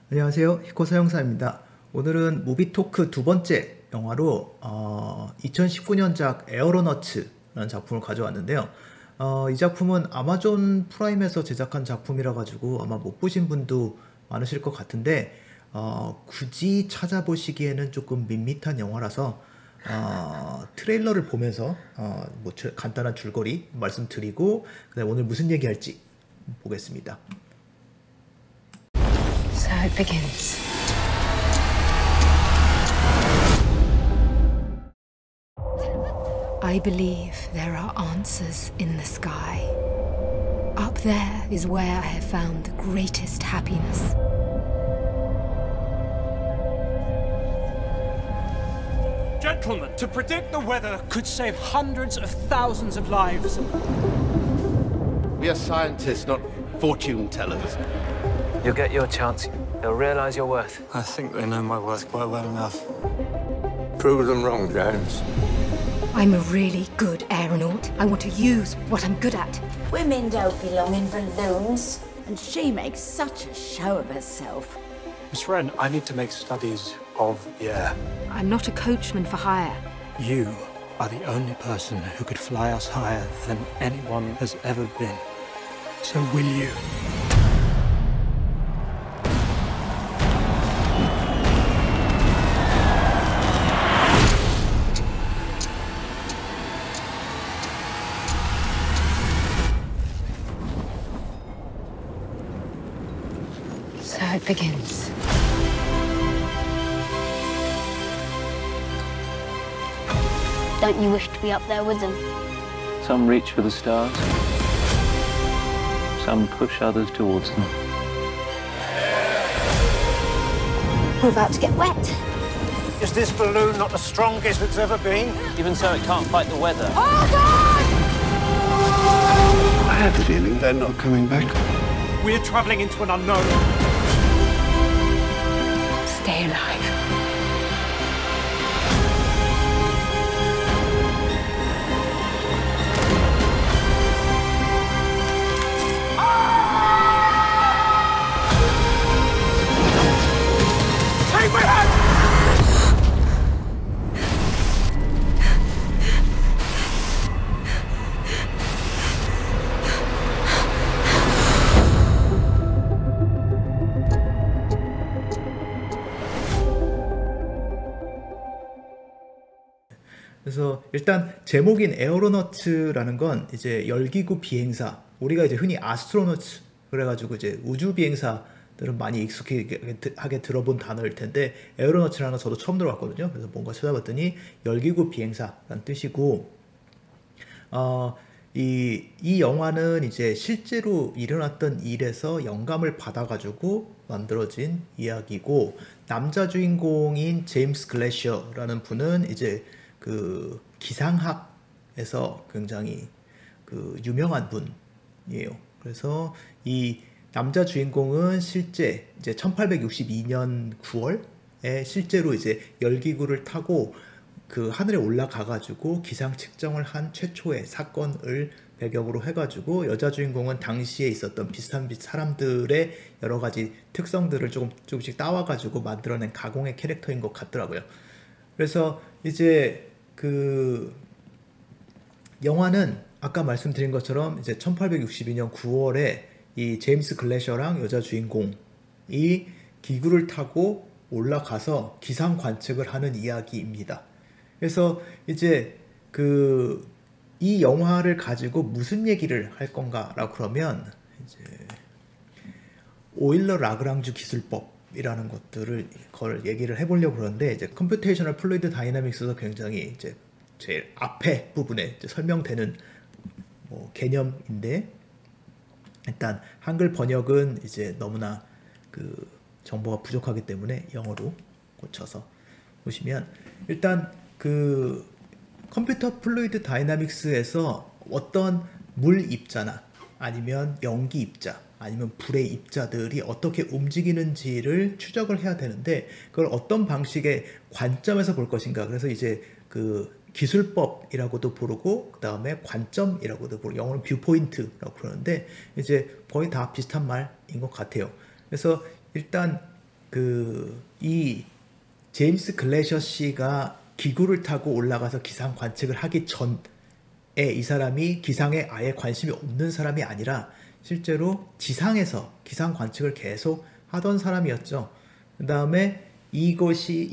안녕하세요. 히코사 형사입니다. 오늘은 무비토크 두 번째 영화로 2019년작 에어로너츠라는 작품을 가져왔는데요. 이 작품은 아마존 프라임에서 제작한 작품이라 가지고 아마 못 보신 분도 많으실 것 같은데 굳이 찾아보시기에는 조금 밋밋한 영화라서 트레일러를 보면서 간단한 줄거리 말씀드리고 그다음에 오늘 무슨 얘기할지 보겠습니다. So it begins. I believe there are answers in the sky. Up there is where I have found the greatest happiness. Gentlemen, to predict the weather could save hundreds of thousands of lives. We are scientists, not fortune tellers. You'll get your chance. They'll realize your worth. I think they know my worth quite well enough. Prove them wrong, Jones. I'm a really good aeronaut. I want to use what I'm good at. Women don't belong in balloons. And she makes such a show of herself. Miss Wren, I need to make studies of the air. I'm not a coachman for hire. You are the only person who could fly us higher than anyone has ever been. So will you? So it begins. Don't you wish to be up there with them? Some reach for the stars. Some push others towards them. We're about to get wet. Is this balloon not the strongest it's ever been? Even so, it can't fight the weather. I have the feeling they're not coming back. We're traveling into an unknown. Stay alive. Take my hand! 그래서 일단 제목인 에어로너츠라는 건 이제 열기구 비행사, 우리가 이제 흔히 아스트로너츠 그래가지고 이제 우주 비행사들은 많이 익숙하게 들어본 단어일 텐데 에어로너츠라는 건 저도 처음 들어봤거든요. 그래서 뭔가 찾아봤더니 열기구 비행사라는 뜻이고 이 영화는 이제 실제로 일어났던 일에서 영감을 받아가지고 만들어진 이야기고 남자 주인공인 제임스 글래셔라는 분은 이제 그 기상학에서 굉장히 그 유명한 분이에요. 그래서 이 남자 주인공은 실제 이제 1862년 9월에 실제로 이제 열기구를 타고 그 하늘에 올라가 가지고 기상 측정을 한 최초의 사건을 배경으로 해가지고 여자 주인공은 당시에 있었던 비슷한 사람들의 여러 가지 특성들을 조금씩 따와가지고 만들어낸 가공의 캐릭터인 것 같더라고요. 그래서 이제 그 영화는 아까 말씀드린 것처럼 이제 1862년 9월에 이 제임스 글래셔랑 여자 주인공이 기구를 타고 올라가서 기상 관측을 하는 이야기입니다. 그래서 이제 이 영화를 가지고 무슨 얘기를 할 건가라고 그러면 이제 오일러 라그랑주 기술법이라는 것들을 얘기를 해보려고 그러는데 이제 컴퓨테이셔널 플루이드 다이나믹스에서 굉장히 이제 제일 앞에 부분에 이제 설명되는 개념인데 일단 한글 번역은 이제 너무나 그 정보가 부족하기 때문에 영어로 고쳐서 보시면 일단 그 컴퓨터 플루이드 다이나믹스에서 어떤 물 입자나 아니면 연기 입자 아니면 불의 입자들이 어떻게 움직이는지를 추적을 해야 되는데 그걸 어떤 방식의 관점에서 볼 것인가. 그래서 이제 그 기술법이라고도 부르고 그 다음에 관점이라고도 부르고 영어는 뷰포인트라고 그러는데 이제 거의 다 비슷한 말인 것 같아요. 그래서 일단 이 제임스 글래셔 씨가 기구를 타고 올라가서 기상 관측을 하기 전에 이 사람이 기상에 아예 관심이 없는 사람이 아니라 실제로 지상에서 기상 관측을 계속 하던 사람이었죠. 그 다음에 이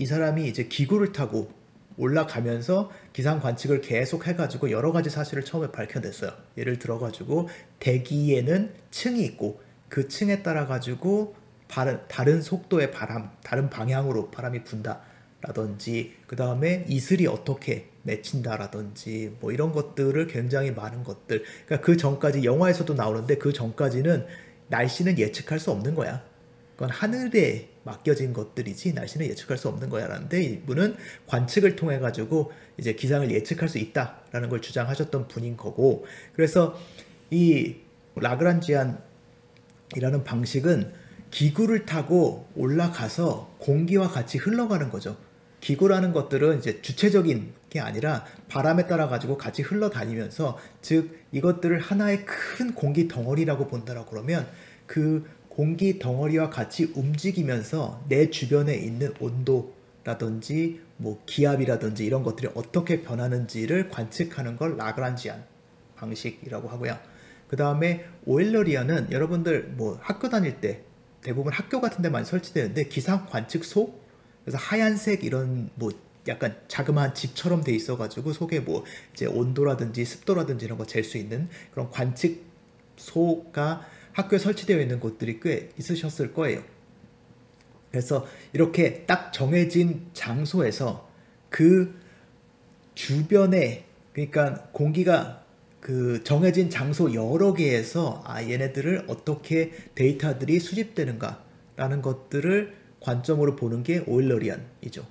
사람이 이제 기구를 타고 올라가면서 기상 관측을 계속 해가지고 여러 가지 사실을 처음에 밝혀냈어요. 예를 들어가지고 대기에는 층이 있고 그 층에 따라 가지고 다른 속도의 바람, 다른 방향으로 바람이 분다라든지, 그 다음에 이슬이 어떻게 맺힌다라든지 뭐 이런 것들을 굉장히 많은 것들. 그러니까 그 전까지 영화에서도 나오는데 그 전까지는 날씨는 예측할 수 없는 거야. 그건 하늘에 맡겨진 것들이지 날씨는 예측할 수 없는 거야 라는데, 이분은 관측을 통해 가지고 이제 기상을 예측할 수 있다라는 걸 주장하셨던 분인 거고, 그래서 이 라그란지안이라는 방식은 기구를 타고 올라가서 공기와 같이 흘러가는 거죠. 기구라는 것들은 이제 주체적인 게 아니라 바람에 따라 가지고 같이 흘러다니면서, 즉 이것들을 하나의 큰 공기 덩어리라고 본다라고 그러면 그 공기 덩어리와 같이 움직이면서 내 주변에 있는 온도라든지 뭐 기압이라든지 이런 것들이 어떻게 변하는지를 관측하는 걸 라그란지안 방식이라고 하고요. 그 다음에 오일러리안은 여러분들 뭐 학교 다닐 때 대부분 학교 같은 데 많이 설치되는데 기상 관측소, 그래서 하얀색 이런 뭐 약간 자그마한 집처럼 돼 있어 가지고 속에 뭐 이제 온도라든지 습도라든지 이런 거 잴 수 있는 그런 관측소가 학교에 설치되어 있는 곳들이 꽤 있으셨을 거예요. 그래서 이렇게 딱 정해진 장소에서 그 주변에, 그러니까 공기가 그 정해진 장소 여러 개에서 얘네들을 어떻게 데이터들이 수집되는가 라는 것들을 관점으로 보는 게 오일러리안이죠.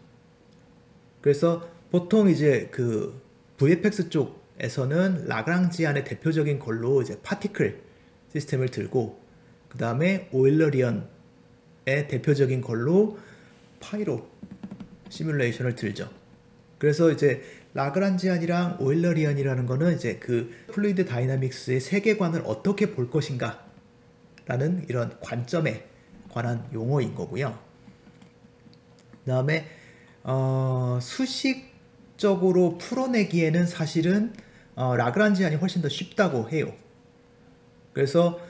그래서 보통 이제 그 VFX 쪽에서는 라그랑지안의 대표적인 걸로 이제 파티클 시스템을 들고, 그 다음에 오일러리언의 대표적인 걸로 파이로 시뮬레이션을 들죠. 그래서 이제 라그란지안이랑 오일러리언이라는 거는 이제 그 플루이드 다이나믹스의 세계관을 어떻게 볼 것인가 라는 이런 관점에 관한 용어인 거고요. 그 다음에 수식적으로 풀어내기에는 사실은 라그란지안이 훨씬 더 쉽다고 해요. 그래서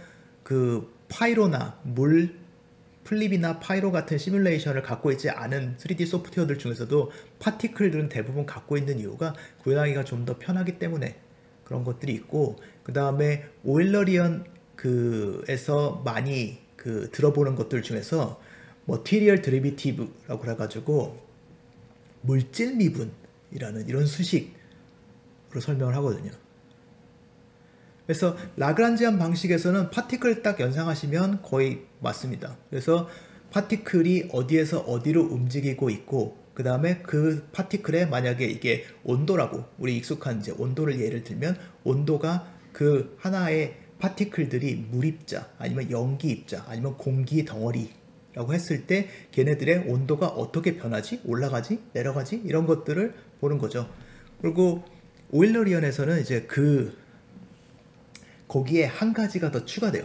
그 파이로나 물, 플립이나 파이로 같은 시뮬레이션을 갖고 있지 않은 3D 소프트웨어들 중에서도 파티클들은 대부분 갖고 있는 이유가 구현하기가 좀 더 편하기 때문에 그런 것들이 있고, 그 다음에 오일러리언에서 많이 들어보는 것들 중에서 머티리얼 데리비티브라고 그래가지고 물질 미분이라는 이런 수식으로 설명을 하거든요. 그래서 라그란지안 방식에서는 파티클 딱 연상하시면 거의 맞습니다. 그래서 파티클이 어디에서 어디로 움직이고 있고, 그 다음에 그 파티클에 만약에 이게 온도라고, 우리 익숙한 이제 온도를 예를 들면 온도가 그 하나의 파티클들이 물입자 아니면 연기입자 아니면 공기 덩어리라고 했을 때 걔네들의 온도가 어떻게 변하지? 올라가지? 내려가지? 이런 것들을 보는 거죠. 그리고 오일러리언에서는 이제 거기에 한 가지가 더 추가돼요.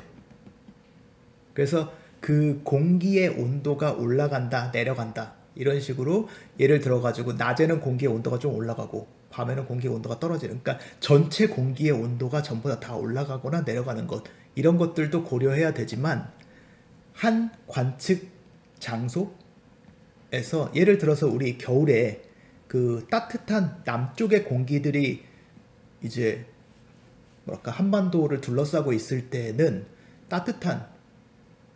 그래서 그 공기의 온도가 올라간다, 내려간다 이런 식으로 예를 들어가지고 낮에는 공기의 온도가 좀 올라가고 밤에는 공기의 온도가 떨어지는, 그러니까 전체 공기의 온도가 전부 다 올라가거나 내려가는 것, 이런 것들도 고려해야 되지만 한 관측 장소에서 예를 들어서 우리 겨울에 그 따뜻한 남쪽의 공기들이 이제 뭐랄까 한반도를 둘러싸고 있을 때는 따뜻한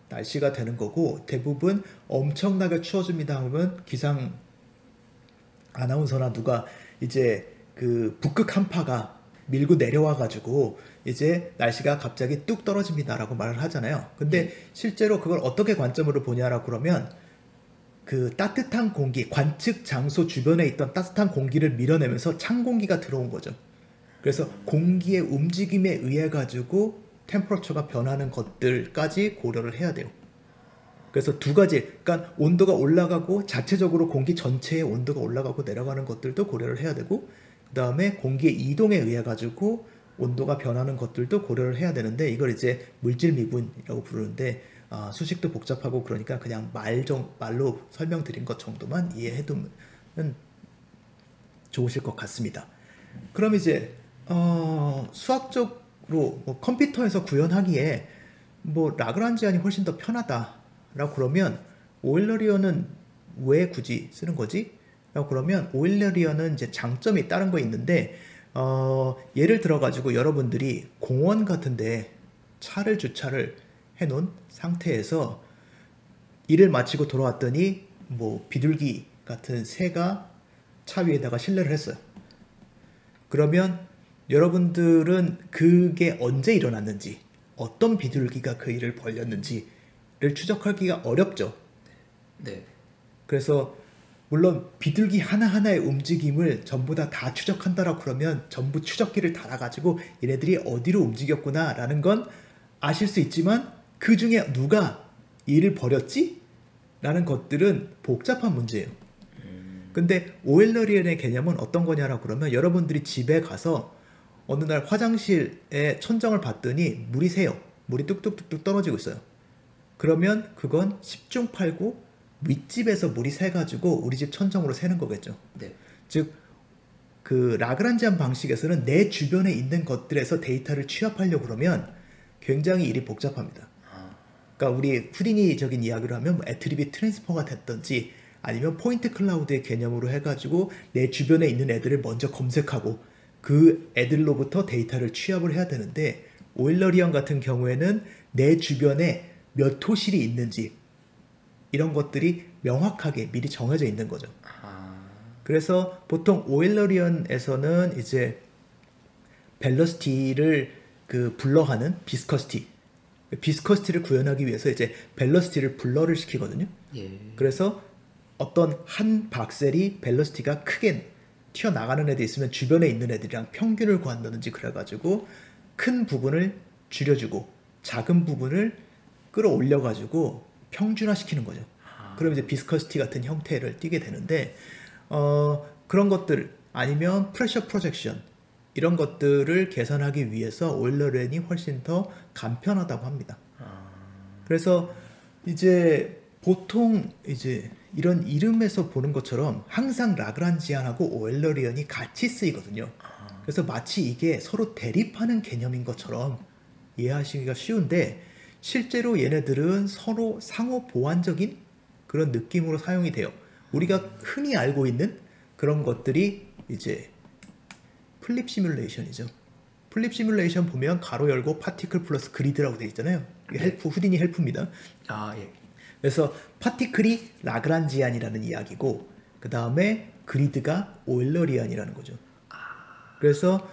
날씨가 되는 거고, 대부분 엄청나게 추워집니다 하면 기상 아나운서나 누가 이제 그 북극 한파가 밀고 내려와 가지고 이제 날씨가 갑자기 뚝 떨어집니다라고 말을 하잖아요. 근데 실제로 그걸 어떻게 관점으로 보냐라고 그러면 그 따뜻한 공기, 관측 장소 주변에 있던 따뜻한 공기를 밀어내면서 찬 공기가 들어온 거죠. 그래서 공기의 움직임에 의해 가지고 템퍼러처가 변하는 것들까지 고려를 해야 돼요. 그래서 두 가지, 그러니까 온도가 올라가고 자체적으로 공기 전체의 온도가 올라가고 내려가는 것들도 고려를 해야 되고, 그 다음에 공기의 이동에 의해 가지고 온도가 변하는 것들도 고려를 해야 되는데, 이걸 이제 물질 미분이라고 부르는데 수식도 복잡하고 그러니까 그냥 말로 설명드린 것 정도만 이해해두면 좋으실 것 같습니다. 그럼 이제 수학적으로 뭐 컴퓨터에서 구현하기에 뭐 라그란지안이 훨씬 더 편하다라고 그러면 오일러리언은 왜 굳이 쓰는 거지? 라고 그러면 오일러리언은 이제 장점이 다른 거 있는데 예를 들어 가지고 여러분들이 공원 같은데 차를 주차를 해놓은 상태에서 일을 마치고 돌아왔더니 뭐 비둘기 같은 새가 차 위에다가 실내를 했어요. 그러면 여러분들은 그게 언제 일어났는지, 어떤 비둘기가 그 일을 벌였는지를 추적하기가 어렵죠. 네. 그래서 물론 비둘기 하나하나의 움직임을 전부 다 추적한다라고 그러면 전부 추적기를 달아가지고 얘네들이 어디로 움직였구나 라는 건 아실 수 있지만 그 중에 누가 일을 벌였지? 라는 것들은 복잡한 문제예요. 근데 오일러리언의 개념은 어떤 거냐라고 그러면 여러분들이 집에 가서 어느 날 화장실에 천정을 봤더니 물이 새요. 물이 뚝뚝뚝뚝 떨어지고 있어요. 그러면 그건 10중 8구 윗집에서 물이 새가지고 우리 집 천정으로 새는 거겠죠. 네. 즉, 그 라그란지안 방식에서는 내 주변에 있는 것들에서 데이터를 취합하려고 그러면 굉장히 일이 복잡합니다. 그러니까 우리 후디니적인 이야기를 하면 뭐 애트리뷰트 트랜스퍼가 됐든지 아니면 포인트 클라우드의 개념으로 해가지고 내 주변에 있는 애들을 먼저 검색하고 그 애들로부터 데이터를 취합을 해야 되는데 오일러리언 같은 경우에는 내 주변에 몇 호실이 있는지 이런 것들이 명확하게 미리 정해져 있는 거죠. 그래서 보통 오일러리언에서는 이제 벨러시티를 그 불러하는 비스커시티를 구현하기 위해서 이제 벨러시티를 불러를 시키거든요. 예. 그래서 어떤 한 박셀이 벨러시티가 크게 튀어나가는 애들이 있으면 주변에 있는 애들이랑 평균을 구한다든지 그래가지고 큰 부분을 줄여주고 작은 부분을 끌어올려가지고 평준화시키는 거죠. 그럼 이제 비스커시티 같은 형태를 띠게 되는데 그런 것들 아니면 프레셔 프로젝션 이런 것들을 계산하기 위해서 오일러리언이 훨씬 더 간편하다고 합니다. 그래서 이제 보통 이제 이런 이름에서 보는 것처럼 항상 라그란지안하고 오일러리언이 같이 쓰이거든요. 그래서 마치 이게 서로 대립하는 개념인 것처럼 이해하시기가 쉬운데 실제로 얘네들은 서로 상호 보완적인 그런 느낌으로 사용이 돼요. 우리가 흔히 알고 있는 그런 것들이 이제 플립 시뮬레이션이죠. 플립 시뮬레이션 보면 가로 열고 파티클 플러스 그리드라고 되어 있잖아요. 이게 헬프, 후디니 헬프입니다. 예. 그래서 파티클이 라그란지안이라는 이야기고 그 다음에 그리드가 오일러리안이라는 거죠. 그래서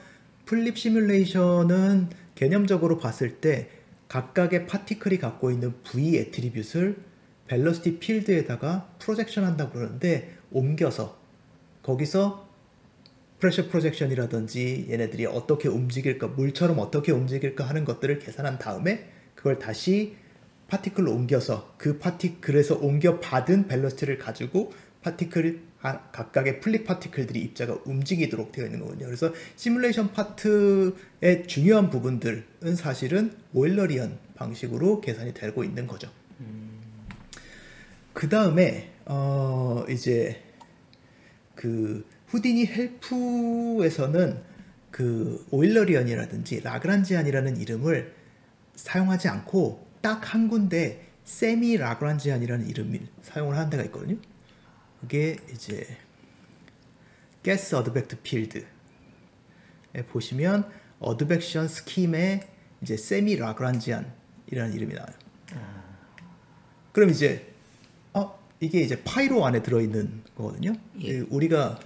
플립 시뮬레이션은 개념적으로 봤을 때 각각의 파티클이 갖고 있는 V 애트리뷰트를 벨러시티 필드에다가 프로젝션 한다고 그러는데 옮겨서 거기서 프레셔 프로젝션이라든지 얘네들이 어떻게 움직일까, 물처럼 어떻게 움직일까 하는 것들을 계산한 다음에 그걸 다시 파티클로 옮겨서 그 파티클에서 옮겨받은 벨러시티를 가지고 파티클 각각의 플립 파티클들이 입자가 움직이도록 되어 있는 거거든요. 그래서 시뮬레이션 파트의 중요한 부분들은 사실은 오일러리언 방식으로 계산이 되고 있는 거죠. 그 다음에 이제 그 후디니 헬프에서는 그 오일러리언이라든지 라그란지안이라는 이름을 사용하지 않고 딱 한 군데 세미 라그란지안이라는 이름을 사용을 하는 데가 있거든요. 그게 이제 가스 어드벡트 필드에 보시면 어드벡션 스킴에 이제 세미 라그란지안이라는 이름이 나와요. 그럼 이제 이게 이제 파이로 안에 들어있는 거거든요. 예. 우리가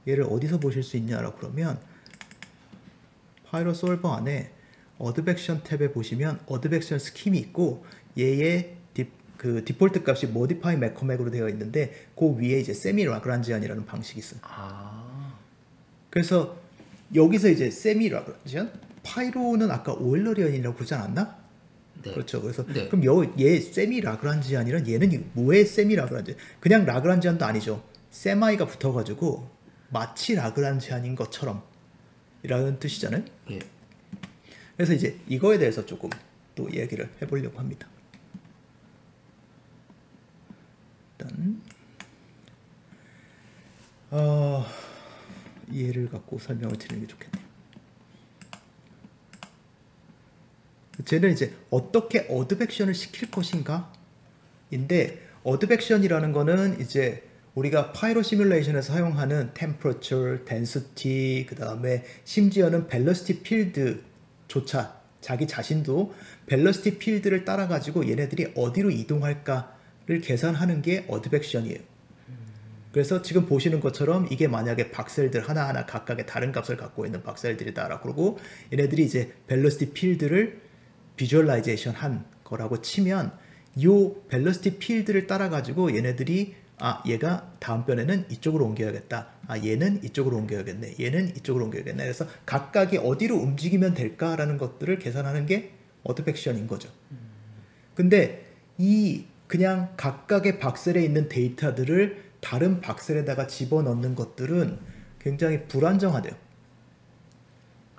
얘를 어디서 보실 수 있냐라고 그러면 파이로 솔버 안에 어드벡션 탭에 보시면 어드벡션 스킴이 있고 얘의 그 디폴트 값이 모디파이 매커맥으로 되어 있는데 그 위에 이제 세미 라그란지안이라는 방식이 있어요. 그래서 여기서 이제 세미 라그란지안 파이로는 아까 오일러리언이라고 그러지 않았나? 네. 그렇죠. 그래서 네. 그럼 얘 세미 라그란지안이란 얘는 왜 세미 라그란지안? 그냥 라그란지안도 아니죠. 세마이가 붙어가지고 마치 라그란지안인 것처럼 이라는 뜻이잖아요. 예. 그래서 이제 이거에 대해서 조금 또 얘기를 해보려고 합니다. 일단 예를 갖고 설명을 드리는 게 좋겠네요. 쟤는 이제 어떻게 어드백션을 시킬 것인가 인데, 어드백션이라는 거는 이제 우리가 파이로 시뮬레이션에서 사용하는 temperature, density, 그 다음에 심지어는 velocity field조차 자기 자신도 velocity field를 따라 가지고 얘네들이 어디로 이동할까를 계산하는 게 어드백션이에요. 그래서 지금 보시는 것처럼 이게 만약에 박셀들 하나하나 각각의 다른 값을 갖고 있는 박셀들이다라고 그러고, 얘네들이 이제 velocity field를 비주얼라이제이션 한 거라고 치면, 요 velocity field를 따라 가지고 얘네들이 얘가 다음번에는 이쪽으로 옮겨야겠다. 얘는 이쪽으로 옮겨야겠네. 얘는 이쪽으로 옮겨야겠네. 그래서 각각이 어디로 움직이면 될까라는 것들을 계산하는 게 어드백션인 거죠. 근데 이 그냥 각각의 박셀에 있는 데이터들을 다른 박셀에다가 집어넣는 것들은 굉장히 불안정하대요.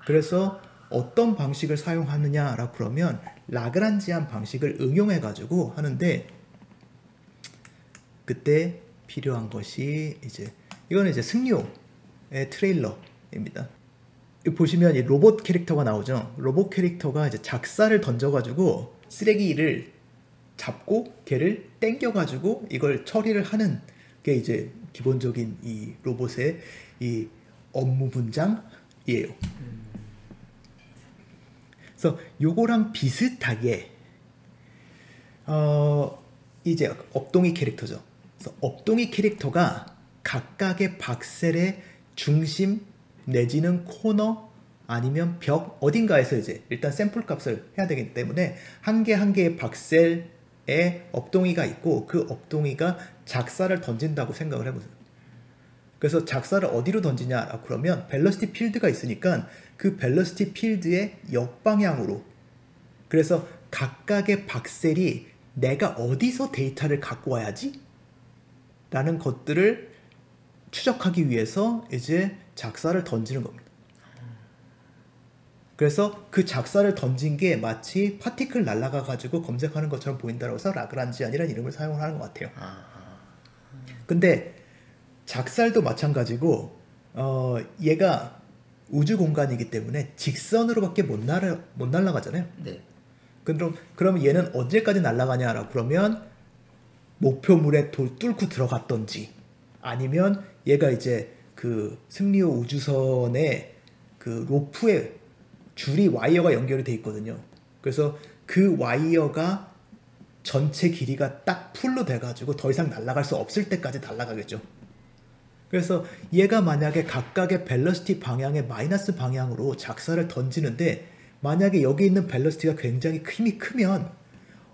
그래서 어떤 방식을 사용하느냐라고 그러면 라그란지안 방식을 응용해 가지고 하는데, 그때 필요한 것이 이거는 이제 승리호의 트레일러입니다. 보시면 이 로봇 캐릭터가 나오죠. 로봇 캐릭터가 이제 작사를 던져가지고 쓰레기를 잡고 걔를 땡겨가지고 이걸 처리를 하는 게 이제 기본적인 이 로봇의 이 업무 분장이에요. 그래서 요거랑 비슷하게 이제 업동이 캐릭터죠. 그래서 업동이 캐릭터가 각각의 박셀의 중심 내지는 코너 아니면 벽 어딘가에서 이제 일단 샘플 값을 해야 되기 때문에 한 개 한 개의 박셀에 업동이가 있고, 그 업동이가 작사를 던진다고 생각을 해보세요. 그래서 작사를 어디로 던지냐라고 그러면 벨러시티 필드가 있으니까 그 벨러시티 필드의 역방향으로, 그래서 각각의 박셀이 내가 어디서 데이터를 갖고 와야지? 라는 것들을 추적하기 위해서 이제 작사를 던지는 겁니다. 그래서 그 작사를 던진 게 마치 파티클 날아가 가지고 검색하는 것처럼 보인다고 해서 라그란지안이라는 이름을 사용을 하는 것 같아요. 근데 작살도 마찬가지고 얘가 우주 공간이기 때문에 직선으로밖에 못 날아가잖아요. 네. 그럼 얘는 언제까지 날아가냐라고 그러면 목표물에 뚫고 들어갔던지, 아니면 얘가 이제 그 승리호 우주선에 그 로프에 줄이 와이어가 연결이 돼 있거든요. 그래서 그 와이어가 전체 길이가 딱 풀로 돼가지고 더 이상 날아갈 수 없을 때까지 날아가겠죠. 그래서 얘가 만약에 각각의 벨러시티 방향의 마이너스 방향으로 작사를 던지는데, 만약에 여기 있는 벨러시티가 굉장히 힘이 크면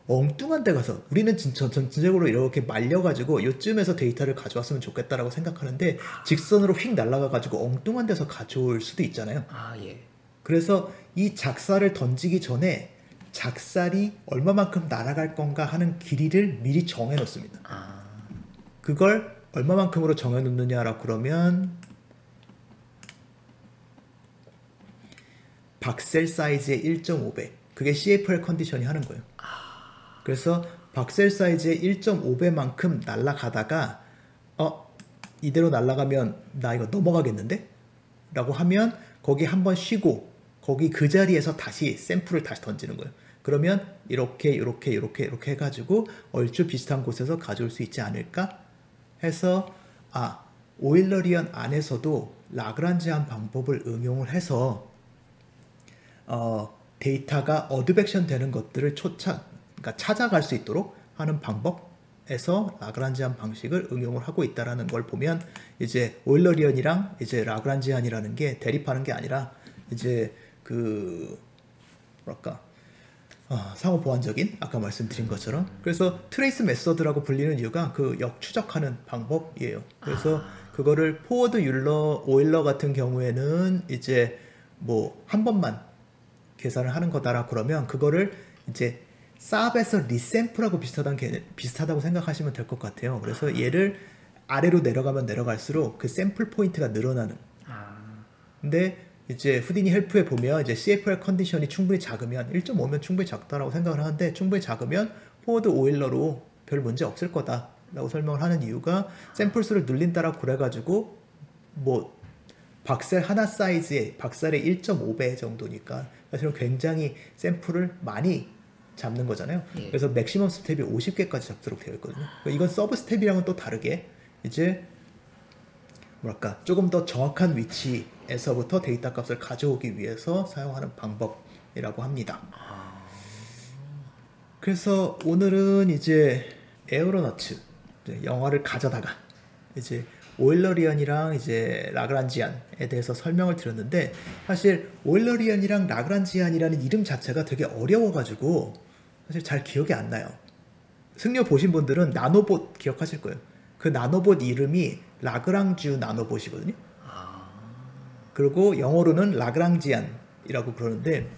엉뚱한 데 가서, 우리는 전체적으로 이렇게 말려가지고 요쯤에서 데이터를 가져왔으면 좋겠다라고 생각하는데 직선으로 휙 날아가가지고 엉뚱한 데서 가져올 수도 있잖아요. 예. 그래서 이 작사를 던지기 전에 작살이 얼마만큼 날아갈 건가 하는 길이를 미리 정해 놓습니다. 그걸 얼마만큼으로 정해 놓느냐라고 그러면 박셀 사이즈의 1.5배, 그게 CFR 컨디션이 하는 거예요. 그래서 박셀 사이즈의 1.5배만큼 날아가다가 이대로 날아가면 나 이거 넘어가겠는데? 라고 하면 거기 한번 쉬고 거기 그 자리에서 다시 샘플을 다시 던지는 거예요. 그러면 이렇게 해가지고 얼추 비슷한 곳에서 가져올 수 있지 않을까 해서 오일러리언 안에서도 라그란지안 방법을 응용을 해서 데이터가 어드백션 되는 것들을 그러니까 찾아갈 수 있도록 하는 방법에서 라그란지안 방식을 응용을 하고 있다라는 걸 보면, 이제 오일러리언이랑 이제 라그란지안이라는 게 대립하는 게 아니라 이제 상호 보완적인, 아까 말씀드린 것처럼, 그래서 트레이스 메서드라고 불리는 이유가 그 역추적하는 방법이에요. 그래서 그거를 포워드 오일러 같은 경우에는 이제 뭐 한 번만 계산을 하는 거다라 그러면 그거를 이제 쌉에서 리샘플하고 비슷하다고 생각하시면 될 것 같아요. 그래서 얘를 아래로 내려가면 내려갈수록 그 샘플 포인트가 늘어나는. 근데 이제 후디니 헬프에 보면 이제 CFR 컨디션이 충분히 작으면 1.5면 충분히 작다라고 생각을 하는데, 충분히 작으면 포워드 오일러로 별 문제 없을 거다 라고 설명을 하는 이유가 샘플 수를 늘린다라고 그래가지고 뭐 박셀 하나 사이즈의 박셀의 1.5배 정도니까 사실은 굉장히 샘플을 많이 잡는 거잖아요. 예. 그래서 맥시멈 스텝이 50개까지 잡도록 되어 있거든요. 그러니까 이건 서브 스텝이랑은 또 다르게 이제 뭐랄까 조금 더 정확한 위치에서부터 데이터 값을 가져오기 위해서 사용하는 방법이라고 합니다. 그래서 오늘은 이제 에어로너츠 영화를 가져다가 이제 오일러리언이랑 이제 라그란지안에 대해서 설명을 드렸는데 사실 오일러리언이랑 라그란지안이라는 이름 자체가 되게 어려워가지고 사실 잘 기억이 안 나요. 승려 보신 분들은 나노봇 기억하실 거예요. 그 나노봇 이름이 라그랑쥬 나노봇이거든요. 그리고 영어로는 라그랑지안이라고 그러는데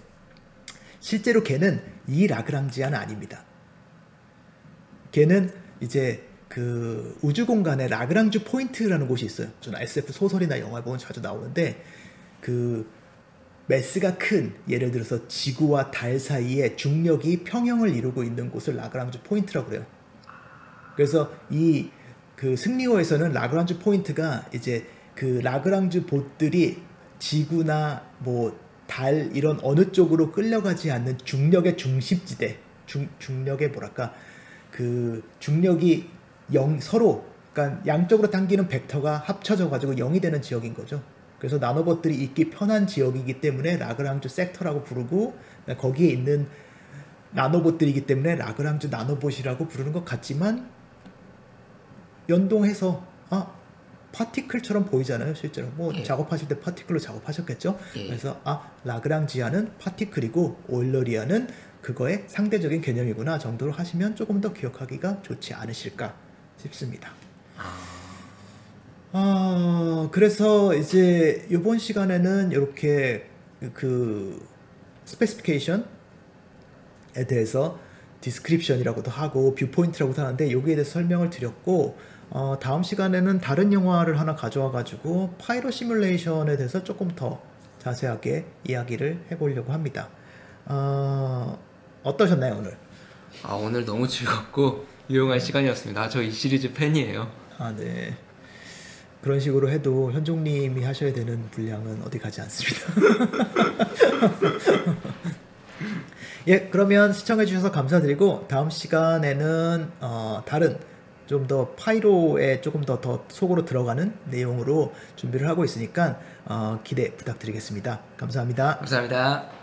실제로 걔는 이 라그랑지안은 아닙니다. 걔는 이제 그 우주 공간에 라그랑쥬 포인트라는 곳이 있어요. 저는 SF 소설이나 영화에 보면 자주 나오는데 그 매스가 큰 예를 들어서 지구와 달 사이에 중력이 평형을 이루고 있는 곳을 라그랑쥬 포인트라고 그래요. 그래서 이 그 승리호에서는 라그랑쥬 포인트가 이제 그 라그랑쥬 봇들이 지구나 뭐 달 이런 어느 쪽으로 끌려가지 않는 중력의 중심지대, 중력의 뭐랄까 그 중력이 서로 그러니까 양쪽으로 당기는 벡터가 합쳐져 가지고 0이 되는 지역인 거죠. 그래서 나노봇들이 있기 편한 지역이기 때문에 라그랑쥬 섹터라고 부르고 거기에 있는 나노봇들이기 때문에 라그랑쥬 나노봇이라고 부르는 것 같지만 연동해서 파티클처럼 보이잖아요. 실제로 뭐 예. 작업하실 때 파티클로 작업하셨겠죠. 예. 그래서 라그랑지안은 파티클이고 오일러리안은 그거의 상대적인 개념이구나 정도로 하시면 조금 더 기억하기가 좋지 않으실까 싶습니다. 그래서 이제 이번 시간에는 이렇게 그 스페시피케이션에 대해서 디스크립션이라고도 하고 뷰포인트라고도 하는데 여기에 대해서 설명을 드렸고 다음 시간에는 다른 영화를 하나 가져와 가지고 파이로 시뮬레이션에 대해서 조금 더 자세하게 이야기를 해보려고 합니다. 어떠셨나요 오늘? 오늘 너무 즐겁고 유용한 시간이었습니다. 저 이 시리즈 팬이에요. 네. 그런 식으로 해도 현종님이 하셔야 되는 분량은 어디 가지 않습니다. 예, 그러면 시청해주셔서 감사드리고 다음 시간에는 다른 좀 더 파이로에 조금 더 속으로 들어가는 내용으로 준비를 하고 있으니까 기대 부탁드리겠습니다. 감사합니다. 감사합니다.